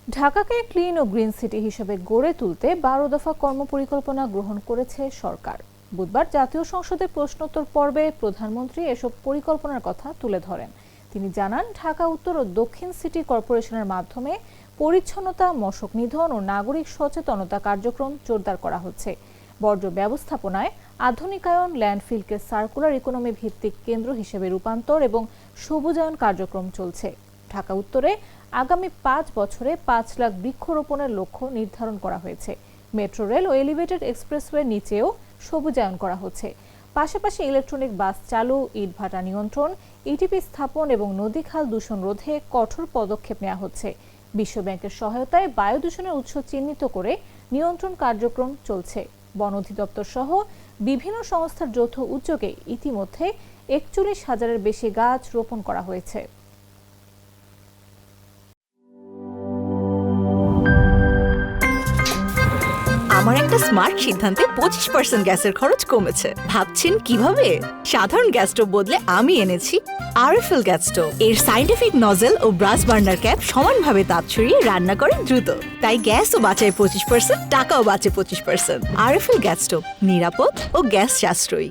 ঢাকাকে ক্লিন ও green city হিসেবে গড়ে তুলতে 12 দফা কর্মপরিকল্পনা গ্রহণ করেছে সরকার। বুধবার জাতীয় সংসদে প্রশ্নোত্তর পর্বে প্রধানমন্ত্রী এসব পরিকল্পনার কথা তুলে ধরেন। তিনি জানান, ঢাকা উত্তর ও দক্ষিণ সিটি কর্পোরেশনের মাধ্যমে পরিচ্ছন্নতা, মশক নিধন ও নাগরিক সচেতনতা কার্যক্রম জোরদার করা হচ্ছে। বর্জ্য ব্যবস্থাপনায় আধুনিকায়ন, ল্যান্ডফিলকে সার্কুলার ইকোনমি ভিত্তিক কেন্দ্র হিসেবে রূপান্তর এবং সবুজায়ন কার্যক্রম চলছে। ঢাকা উত্তরে আগামী 5 বছরে 5 লাখ বৃক্ষরোপণের লক্ষ্য নির্ধারণ করা হয়েছে। মেট্রো রেল ও এলিভেটেড এক্সপ্রেসওয়ে নিচেও সবুজায়ন করা হচ্ছে। পাশাপাশি ইলেকট্রনিক বাস চালু, ইটভাটা নিয়ন্ত্রণ, ইটিপি স্থাপন এবং নদীখাল দূষণ রোধে কঠোর পদক্ষেপ নেওয়া হচ্ছে। বিশ্বব্যাংকের সহায়তায় বায়ু দূষণের উৎস চিহ্নিত করে নিয়ন্ত্রণ কার্যক্রম চলছে। বন অধিদপ্তর সহ বিভিন্ন সংস্থার যৌথ উদ্যোগে ইতিমধ্যে 41,000-এর বেশি গাছ রোপণ করা হয়েছে। আমার একটা স্মার্ট সিদ্ধান্তে 25% গ্যাসের খরচ কমেছে। ভাবছেন কিভাবে? সাধারণ গ্যাস স্টোভ বদলে আমি এনেছি আরএফএল গ্যাস স্টোভ। এর সাইন্টিফিক নজল ও ব্রাস বার্নার ক্যাপ সমানভাবে তাপ ছড়িয়ে রান্না করে দ্রুত। তাই গ্যাসও বাঁচায় 25%, টাকাও বাঁচে 25%। আরএফএল গ্যাস স্টোভ নিরাপদ ও গ্যাস সাশ্রয়ী।